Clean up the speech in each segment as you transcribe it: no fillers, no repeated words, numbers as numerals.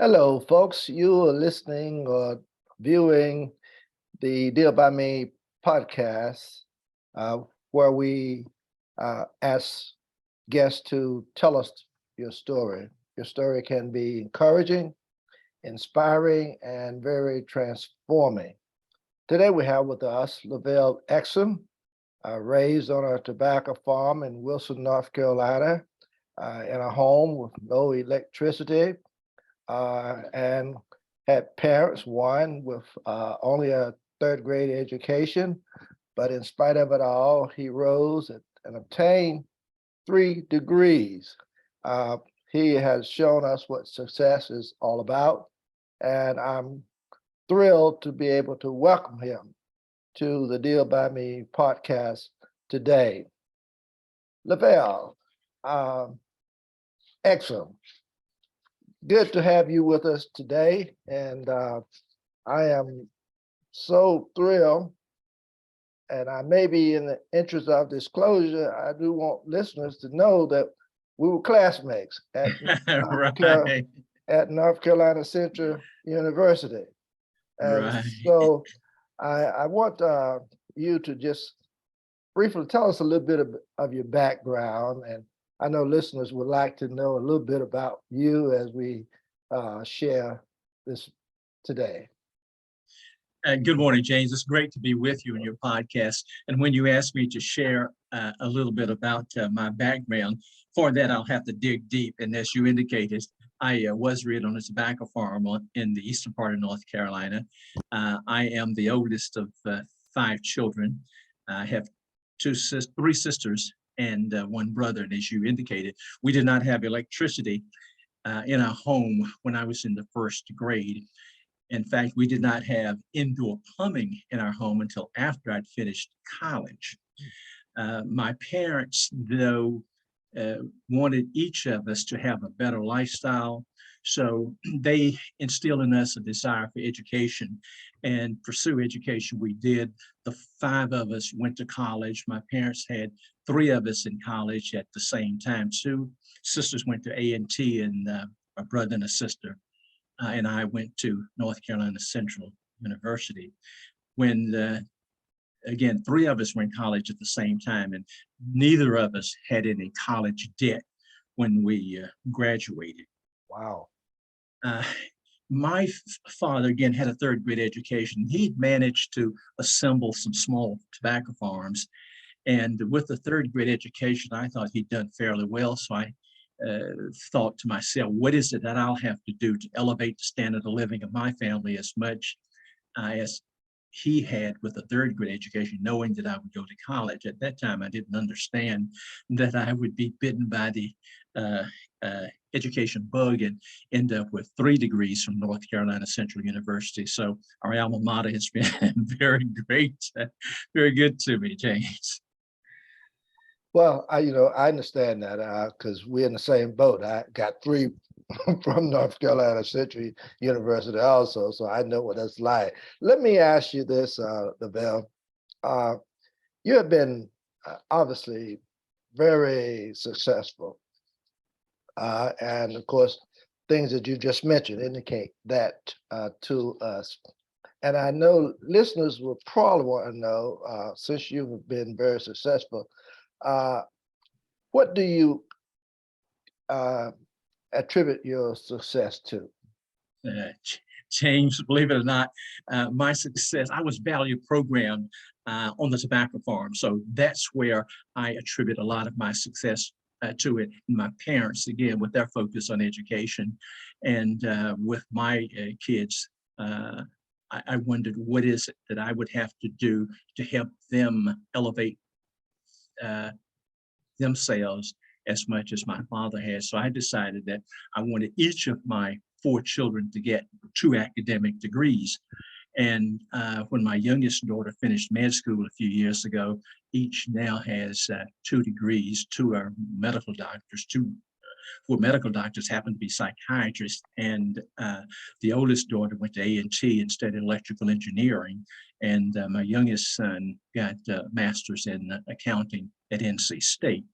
Hello, folks. You are listening or viewing the Deal by Me podcast, uh, where we ask guests to tell us your story. Your story can be encouraging, inspiring, and very transforming. Today we have with us Levell Exum, raised on a tobacco farm in Wilson, North Carolina, in a home with no electricity and had parents, one with only a third grade education, but in spite of it all, he rose and obtained 3 degrees. Uh, he has shown us what success is all about, and I'm thrilled to be able to welcome him to the Deal by Me podcast today. Levell, excellent. Good to have you with us today, and I am so thrilled. And I may be in the interest of disclosure, I do want listeners to know that we were classmates at Right, at North Carolina Central University, and right. so I want you to just briefly tell us a little bit of your background, and I know listeners would like to know a little bit about you as we share this today. Good morning, James. It's great to be with you in your podcast. And when you asked me to share a little bit about my background, for that I'll have to dig deep. And as you indicated, I was reared on a tobacco farm in the eastern part of North Carolina. I am the oldest of 5 children. I have 3 sisters and 1 brother. And as you indicated, we did not have electricity in our home when I was in the 1st grade. In fact, we did not have indoor plumbing in our home until after I'd finished college. My parents, though, wanted each of us to have a better lifestyle. So they instilled in us a desire for education, and pursue education we did. The 5 of us went to college. My parents had 3 of us in college at the same time. 2 sisters went to A&T, and a brother and a sister. And I went to North Carolina Central University. When, again, 3 of us were in college at the same time, and neither of us had any college debt when we graduated. Wow. My father, again, had a 3rd grade education. He'd managed to assemble some small tobacco farms. And with the 3rd grade education, I thought he'd done fairly well. So I thought to myself, what is it that I'll have to do to elevate the standard of living of my family as much as he had with a 3rd grade education, knowing that I would go to college. At that time, I didn't understand that I would be bitten by the education bug and end up with 3 degrees from North Carolina Central University. So our alma mater has been very great, very good to me, James. Well, I understand that because we're in the same boat. I got 3 from North Carolina Central University also, so I know what that's like. Let me ask you this, Levell. You have been obviously very successful, and of course, things that you just mentioned indicate that to us. And I know listeners will probably want to know, since you've been very successful, what do you attribute your success to? James, believe it or not, my success, I was value programmed on the tobacco farm. So that's where I attribute a lot of my success to it. My parents, again, with their focus on education, and with my kids, I wondered what is it that I would have to do to help them elevate themselves as much as my father has. So I decided that I wanted each of my 4 children to get 2 academic degrees. And when my youngest daughter finished med school a few years ago, each now has 2 degrees. 2 are medical doctors. 2 who are medical doctors happen to be psychiatrists. And the oldest daughter went to A&T and studied electrical engineering. And my youngest son got a master's in accounting at NC State.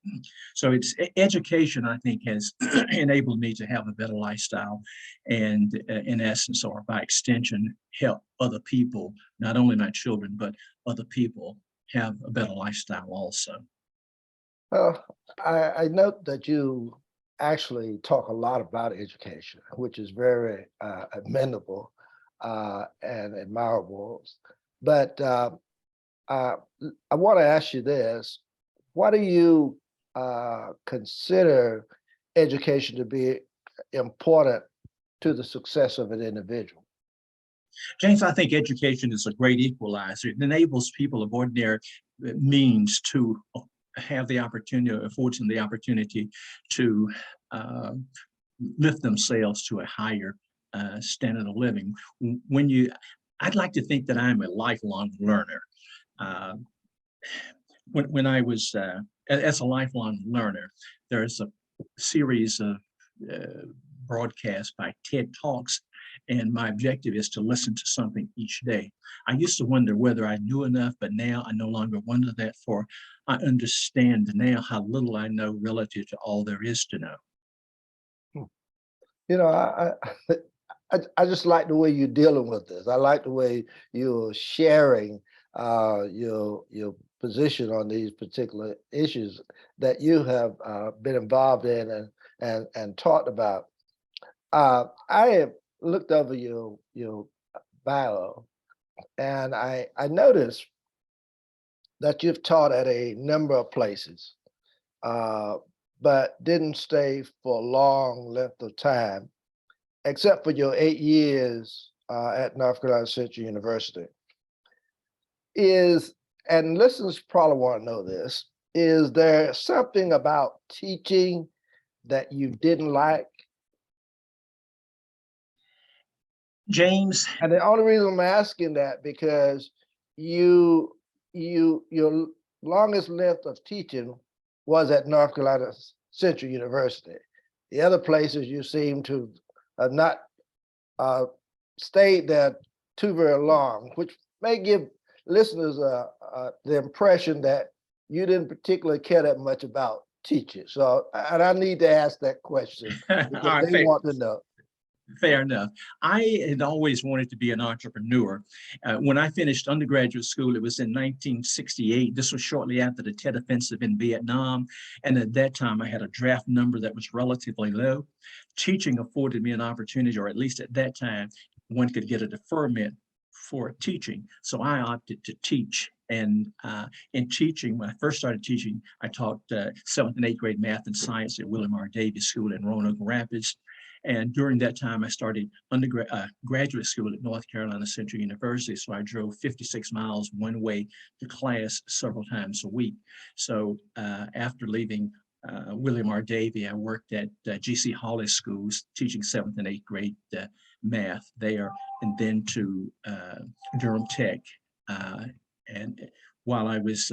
So it's education, I think, has enabled me to have a better lifestyle and in essence, or by extension, help other people, not only my children, but other people have a better lifestyle also. I note that you actually talk a lot about education, which is very commendable and admirable. But I want to ask you this: what do you consider education to be important to the success of an individual? James, I think education is a great equalizer. It enables people of ordinary means to have the opportunity, affords them the opportunity to lift themselves to a higher standard of living. I'd like to think that I'm a lifelong learner. When I was, as a lifelong learner, there's a series of broadcasts by TED Talks, and my objective is to listen to something each day. I used to wonder whether I knew enough, but now I no longer wonder that, for I understand now how little I know relative to all there is to know. You know, I just like the way you're dealing with this. I like the way you're sharing your position on these particular issues that you have been involved in and talked about. I have looked over your bio, and I noticed that you've taught at a number of places, but didn't stay for a long length of time, except for your 8 years at North Carolina Central University. And listeners probably want to know this, is there something about teaching that you didn't like? James. And the only reason I'm asking that, because your longest length of teaching was at North Carolina Central University. The other places you seem to have not stayed there too very long, which may give listeners the impression that you didn't particularly care that much about teaching. So, and I need to ask that question because they want to know. Fair enough. I had always wanted to be an entrepreneur. When I finished undergraduate school, it was in 1968. This was shortly after the Tet Offensive in Vietnam. And at that time, I had a draft number that was relatively low. Teaching afforded me an opportunity, or at least at that time, one could get a deferment for teaching. So I opted to teach. And in teaching, when I first started teaching, I taught 7th and 8th grade math and science at William R. Davis School in Roanoke Rapids. And during that time, I started graduate school at North Carolina Central University. So I drove 56 miles one way to class several times a week. So after leaving William R. Davie, I worked at G.C. Hawley schools, teaching 7th and 8th grade math there, and then to Durham Tech. And while I was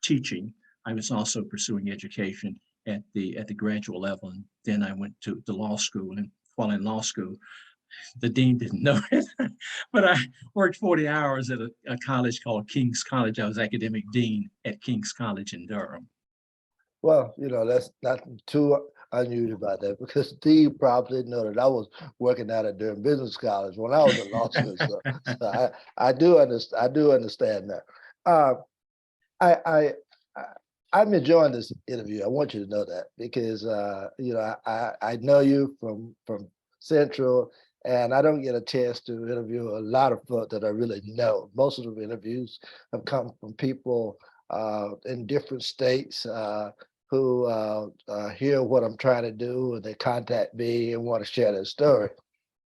teaching, I was also pursuing education at the graduate level. And then I went to the law school. And while in law school, the dean didn't know it, but I worked 40 hours at a college called King's College. I was academic dean at King's College in Durham. Well, that's not too unusual about that, because Steve probably didn't know that I was working out at Durham Business College when I was in law school. So I do understand that. I'm enjoying this interview. I want you to know that, because I know you from Central, and I don't get a chance to interview a lot of folks that I really know. Most of the interviews have come from people in different states who hear what I'm trying to do, and they contact me and want to share their story.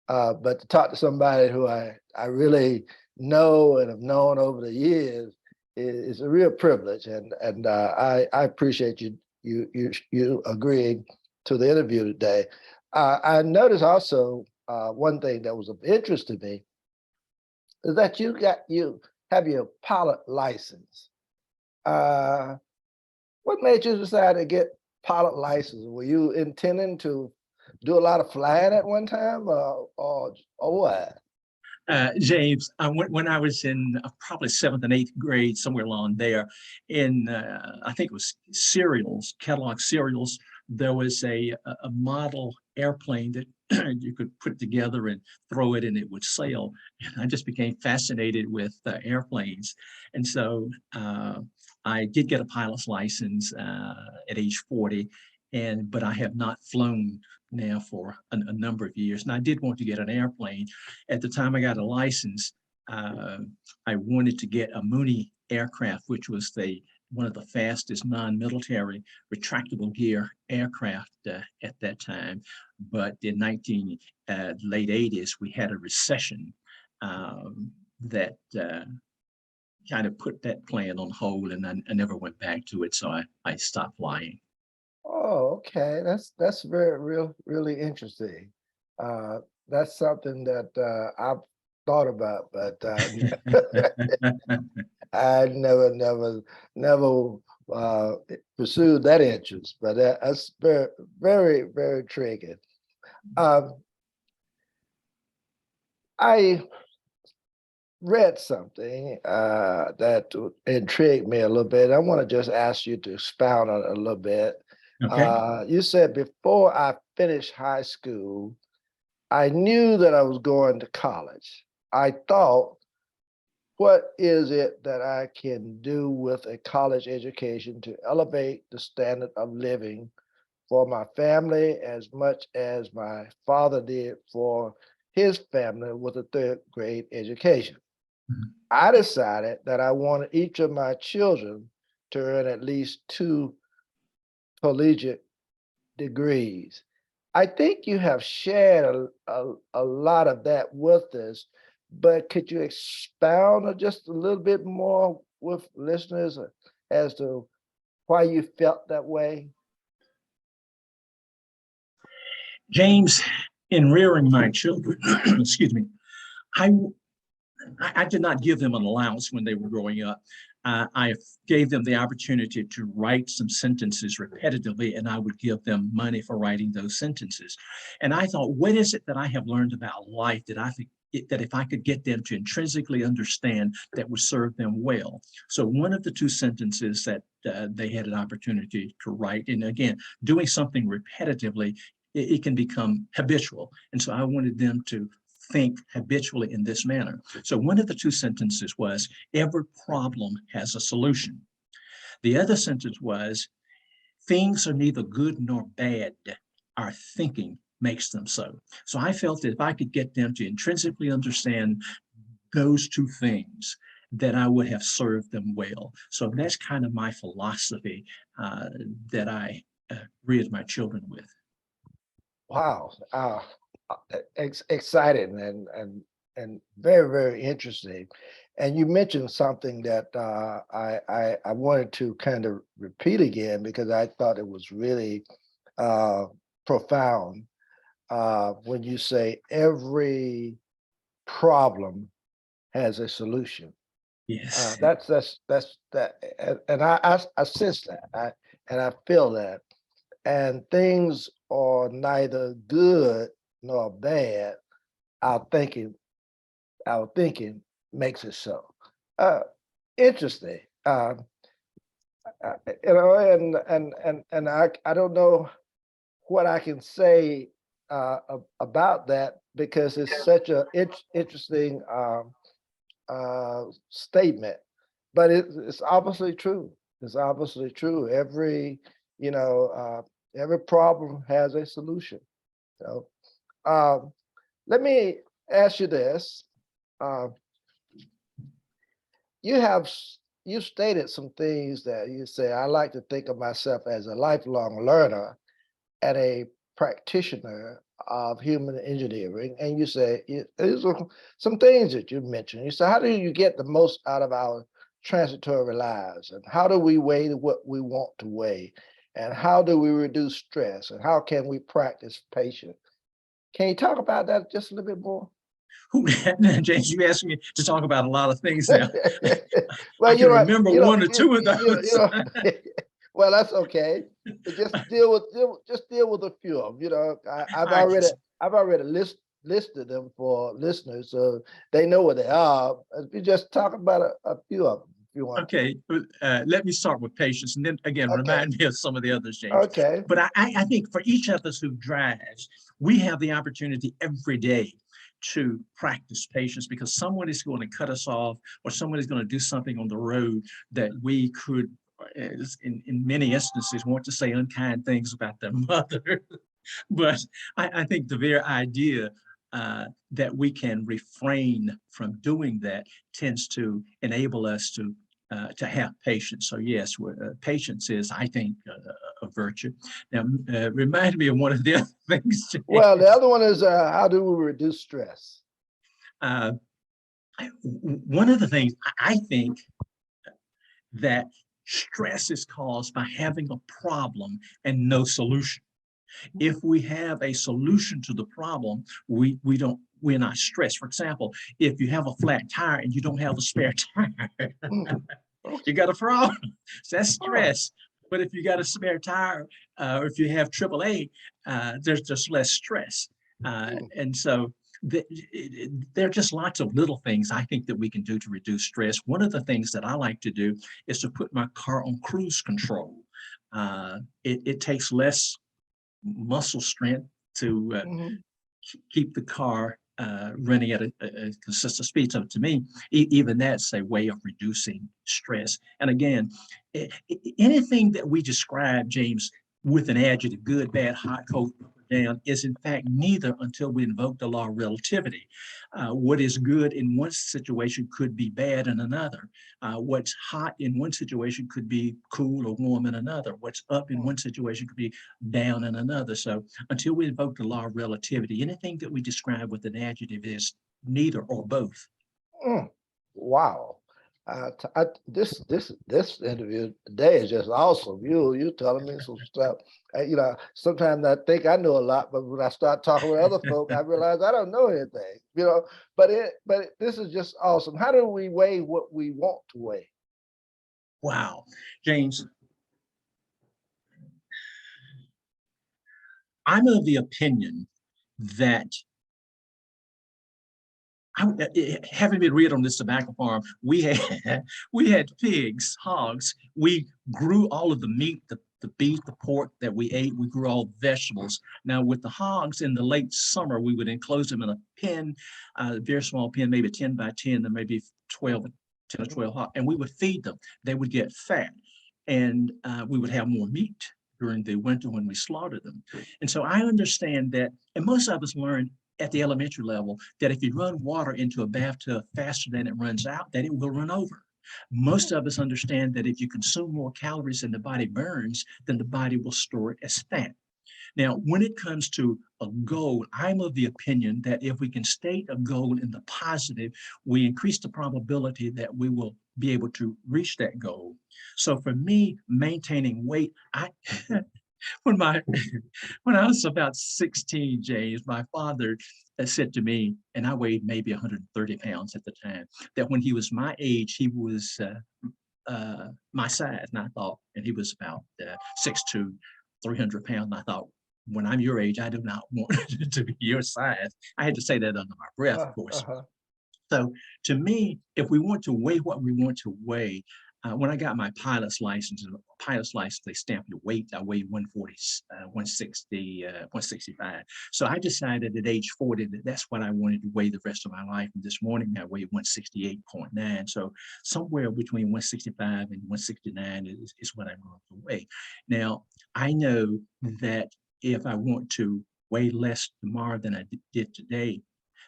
But to talk to somebody who I really know and have known over the years is a real privilege, and I appreciate you agreeing to the interview today. I noticed also one thing that was of interest to me is that you have your pilot license. What made you decide to get pilot license? Were you intending to do a lot of flying at one time, or what? James, when I was in probably 7th and 8th grade, somewhere along there, in I think it was cereals, Kellogg cereals, there was a model airplane that you could put together and throw it and it would sail. And I just became fascinated with airplanes. And so I did get a pilot's license at age 40, but I have not flown now for a number of years. And I did want to get an airplane. At the time I got a license, I wanted to get a Mooney Aircraft, which was one of the fastest non-military retractable gear aircraft at that time. But in late 80s, we had a recession that kind of put that plan on hold, and I never went back to it. So I stopped flying. Oh, okay. That's really interesting. That's something that I've thought about, but I never pursued that interest. But that's very intriguing. I read something that intrigued me a little bit. I want to just ask you to expound on it a little bit. Okay. You said before I finished high school, I knew that I was going to college. I thought, what is it that I can do with a college education to elevate the standard of living for my family as much as my father did for his family with a 3rd grade education? Mhm. I decided that I wanted each of my children to earn at least 2 collegiate degrees. I think you have shared a lot of that with us, but could you expound on just a little bit more with listeners as to why you felt that way? James, in rearing my children, excuse me, I I did not give them an allowance when they were growing up. I gave them the opportunity to write some sentences repetitively, and I would give them money for writing those sentences. And I thought, what is it that I have learned about life that I think that if I could get them to intrinsically understand, that would serve them well? So one of the 2 sentences that they had an opportunity to write, and again, doing something repetitively, it can become habitual. And so I wanted them to think habitually in this manner. So one of the 2 sentences was, every problem has a solution. The other sentence was, things are neither good nor bad. Our thinking makes them so. So I felt that if I could get them to intrinsically understand those 2 things, that I would have served them well. So that's kind of my philosophy that I reared my children with. Wow, exciting and very interesting. And you mentioned something that I wanted to kind of repeat again because I thought it was really uh, profound when you say every problem has a solution. Yes. That's that, and I sense that, and I feel that, and things are neither good nor bad. Our thinking, our thinking makes it so. Uh, Interesting. And I don't know what I can say about that because it's such a interesting statement, but it's obviously true. It's obviously true. Every problem has a solution. So, let me ask you this. Uh, you stated some things that you say, I like to think of myself as a lifelong learner and a practitioner of human engineering. And you say, these are some things that you mentioned. You say, how do you get the most out of our transitory lives? And how do we weigh what we want to weigh? And how do we reduce stress? And how can we practice patience? Can you talk about that just a little bit more? James, you asked me to talk about a lot of things now. Well, I can remember one or two of those. well, that's okay. But just deal with a few of them. All right. I've already listed them for listeners so they know what they are. If you just talk about a few of them, if you want. Okay, let me start with patience, and then again, Okay. remind me of some of the others, James. Okay. But I think for each of us who drives, we have the opportunity every day to practice patience, because someone is going to cut us off, or someone is going to do something on the road that we could, in many instances, want to say unkind things about their mother. But I think the very idea that we can refrain from doing that tends to enable us to have patience. So yes, patience is, I think, a virtue. Now, remind me of one of the other things. James. Well, the other one is how do we reduce stress? One of the things I think that stress is caused by having a problem and no solution. If we have a solution to the problem, we're not stressed. For example, if you have a flat tire and you don't have a spare tire, you got a problem. So that's stress. But if you got a spare tire, or if you have AAA, there's just less stress. And so there are just lots of little things I think that we can do to reduce stress. One of the things that I like to do is to put my car on cruise control. It takes less muscle strength to keep the car running at a consistent speed. So to me, even that's a way of reducing stress. And again, anything that we describe, James, with an adjective, good, bad, hot, cold, down, is in fact neither until we invoke the law of relativity. What is good in one situation could be bad in another. What's hot in one situation could be cool or warm in another. What's up in one situation could be down in another. So until we invoke the law of relativity, anything that we describe with an adjective is neither or both. Wow. This interview today is just awesome. You telling me some stuff. Sometimes I think I know a lot, but when I start talking with other folk, I realize I don't know anything. But this is just awesome. How do we weigh what we want to weigh? Wow, James. I'm of the opinion that having been reared on this tobacco farm, we had pigs, hogs. We grew all of the meat, the beef, the pork that we ate. We grew all vegetables. Now with the hogs in the late summer, we would enclose them in a pen, a very small pen, maybe 10 by 10, and maybe 10 or 12 hogs, and we would feed them. They would get fat, and we would have more meat during the winter when we slaughtered them. And so I understand that, and most of us learn at the elementary level, that if you run water into a bathtub faster than it runs out, that it will run over. Most of us understand that if you consume more calories than the body burns, then the body will store it as fat. Now, when it comes to a goal, I'm of the opinion that if we can state a goal in the positive, we increase the probability that we will be able to reach that goal. So for me, maintaining weight, when I was about 16, James, my father said to me, and I weighed maybe 130 pounds at the time, that when he was my age, he was my size. And I thought, and he was about 6'2", 300 pounds. And I thought, when I'm your age, I do not want to be your size. I had to say that under my breath, of course. So to me, if we want to weigh what we want to weigh, when I got my pilot's license, they stamp your weight. I weighed 140, 160, 165. So I decided at age 40 that that's what I wanted to weigh the rest of my life. And this morning I weighed 168.9. So somewhere between 165 and 169 is what I'm going to weigh. Now, I know that if I want to weigh less tomorrow than I did today,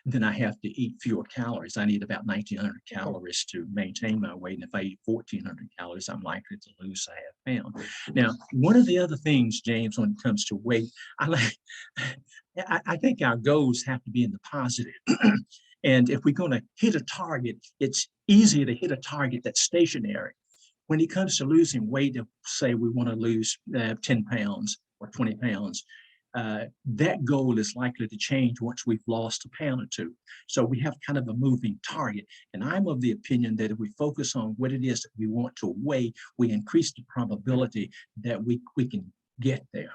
then I have to eat fewer calories. I need about 1,900 calories to maintain my weight. And if I eat 1,400 calories, I'm likely to lose a half pound. Now, one of the other things, James, when it comes to weight, I think our goals have to be in the positive. And if we're going to hit a target, it's easier to hit a target that's stationary. When it comes to losing weight, if say we want to lose 10 pounds or 20 pounds, that goal is likely to change once we've lost a pound or two. So we have kind of a moving target. And I'm of the opinion that if we focus on what it is that we want to weigh, we increase the probability that we can get there.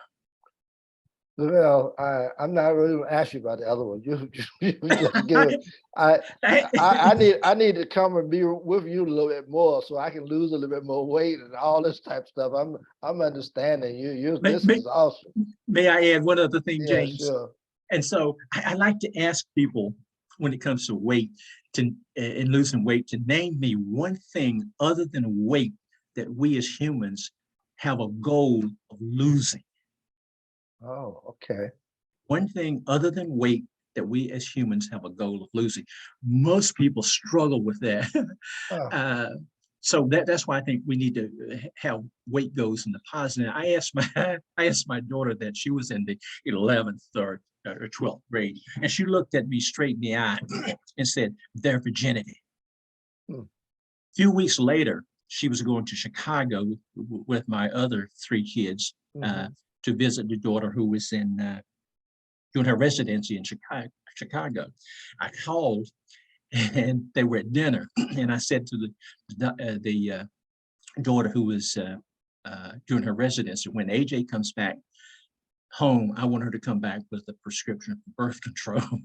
Well, I'm not really gonna ask you about the other one. You just give it. I, I need to come and be with you a little bit more so I can lose a little bit more weight and all this type of stuff. I'm understanding you. may, This may, is awesome. may I add one other thing, Yeah, James? sure. And so I like to ask people when it comes to weight to and losing weight to name me one thing other than weight that we as humans have a goal of losing. Oh, okay. One thing other than weight that we as humans have a goal of losing. Most people struggle with that. Oh, So that's why I think we need to have weight goals in the positive. I asked my daughter that. She was in the 11th or 12th grade, and she looked at me straight in the eye and said, "Their virginity." hmm, A few weeks later, she was going to Chicago with my other three kids mhm. to visit the daughter who was doing her residency in Chicago. I called and they were at dinner, and I said to the daughter who was doing her residency, when AJ comes back home, I want her to come back with a prescription for birth control.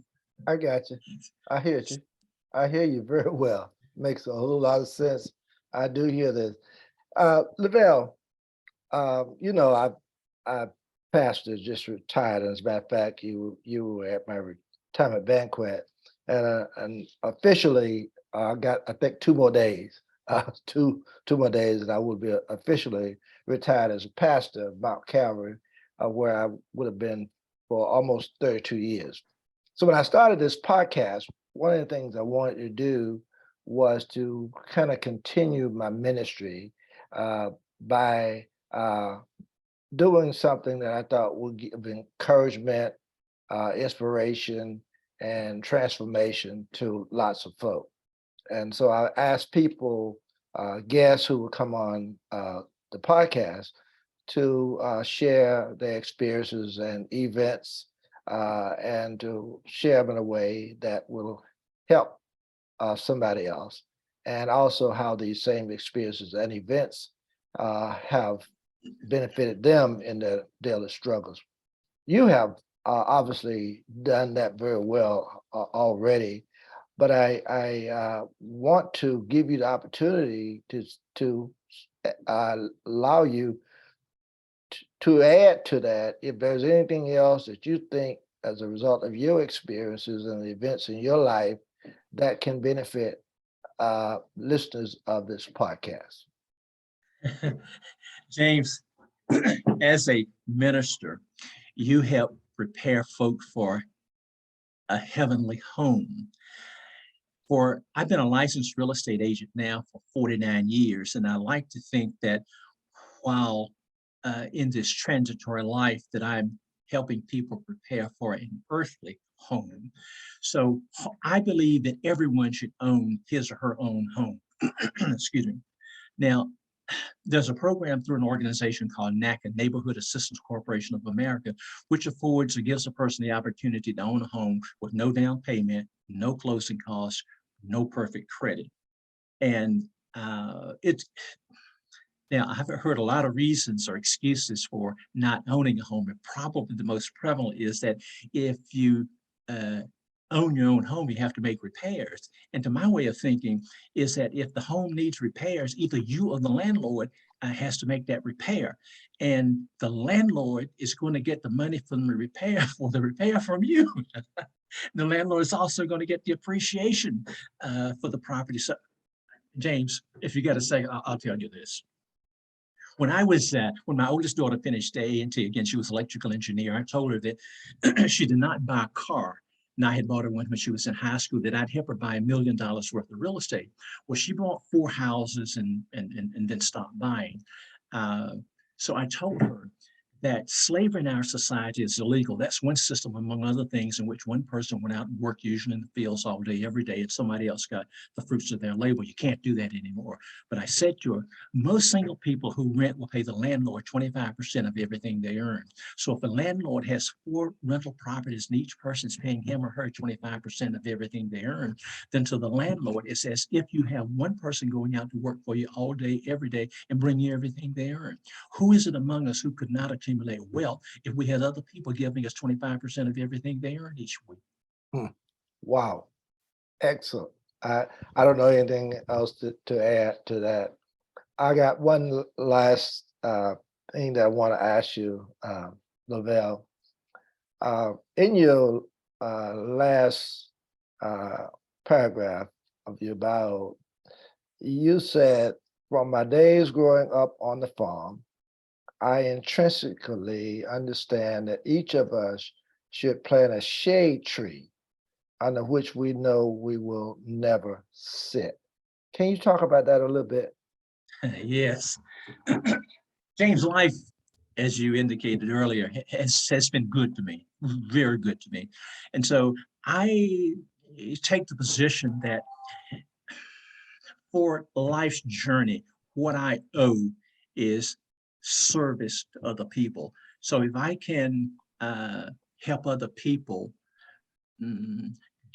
I got you. I hear you. I hear you very well. Makes a whole lot of sense. I do hear this. Levell, I pastor just retired. As a matter of fact, you were at my retirement banquet, and officially I got, I think, 2 more days, two more days, and I would be officially retired as a pastor of Mount Calvary, where I would have been for almost 32 years. So when I started this podcast, one of the things I wanted to do was to kind of continue my ministry by doing something that I thought would give encouragement, inspiration, and transformation to lots of folk. And so I asked people, guests who would come on the podcast, to share their experiences and events, and to share them in a way that will help somebody else, and also how these same experiences and events have benefited them in their daily struggles. You have obviously done that very well already, but I want to give you the opportunity to allow you to add to that if there's anything else that you think as a result of your experiences and the events in your life that can benefit listeners of this podcast. James, as a minister, you help prepare folk for a heavenly home. I've been a licensed real estate agent now for 49 years, and I like to think that while in this transitory life that I'm helping people prepare for an earthly home. So I believe that everyone should own his or her own home. Excuse me. Now, there's a program through an organization called NACA, Neighborhood Assistance Corporation of America, which affords or gives a person the opportunity to own a home with no down payment, no closing costs, no perfect credit. And it's now, I've heard a lot of reasons or excuses for not owning a home, and probably the most prevalent is that if you own your own home, you have to make repairs. And to my way of thinking is that if the home needs repairs, either you or the landlord has to make that repair. And the landlord is going to get the money from the repair for the repair from you. The landlord is also going to get the appreciation for the property. So, James, if you got a second, I'll tell you this. When my oldest daughter finished A&T, again, she was an electrical engineer, I told her that she did not buy a car. And I had bought her one when she was in high school, that I'd help her buy $1 million worth of real estate. Well, she bought 4 houses and then stopped buying. So I told her that slavery in our society is illegal. That's one system, among other things, in which one person went out and worked usually in the fields all day, every day, and somebody else got the fruits of their labor. You can't do that anymore. But I said to her, most single people who rent will pay the landlord 25% of everything they earn. So if a landlord has 4 rental properties and each person's paying him or her 25% of everything they earn, then to the landlord, it's as if you have one person going out to work for you all day, every day, and bring you everything they earn. Who is it among us who could not attend accumulate wealth if we had other people giving us 25% of everything they earn each week. Wow, excellent. I don't know anything else to add to that. I got one last thing that I want to ask you, Levell. In your last paragraph of your bio, you said, "From my days growing up on the farm, I intrinsically understand that each of us should plant a shade tree under which we know we will never sit." Can you talk about that a little bit? Yes. James, life, as you indicated earlier, has been good to me, very good to me. And so I take the position that for life's journey, what I owe is service to other people. So if I can help other people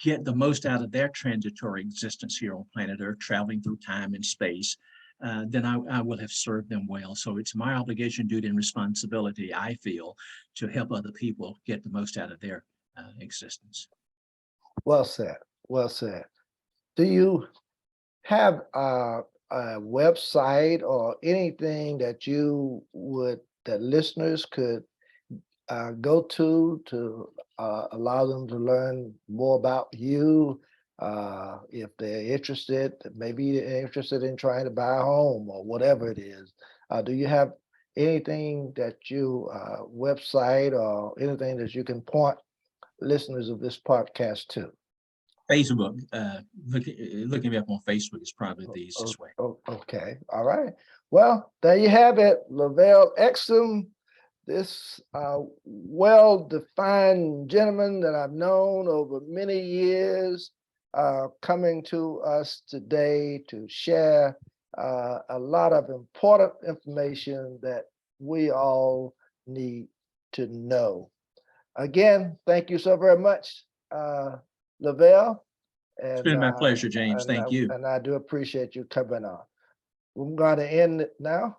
get the most out of their transitory existence here on planet Earth, traveling through time and space, then I will have served them well. So it's my obligation, duty, and responsibility, I feel, to help other people get the most out of their existence. Well said. Well said. Do you have a website or anything that that listeners could go to allow them to learn more about you? If they're interested, maybe they're interested in trying to buy a home or whatever it is. Do you have anything that website or anything that you can point listeners of this podcast to? Facebook, looking me up on Facebook is probably the easiest way. Okay, all right. Well, there you have it, Levell Exum, this well-defined gentleman that I've known over many years, coming to us today to share a lot of important information that we all need to know. Again, thank you so very much, Levell. It's been my pleasure, James. Thank you. And I do appreciate you coming on. I'm going to end it now.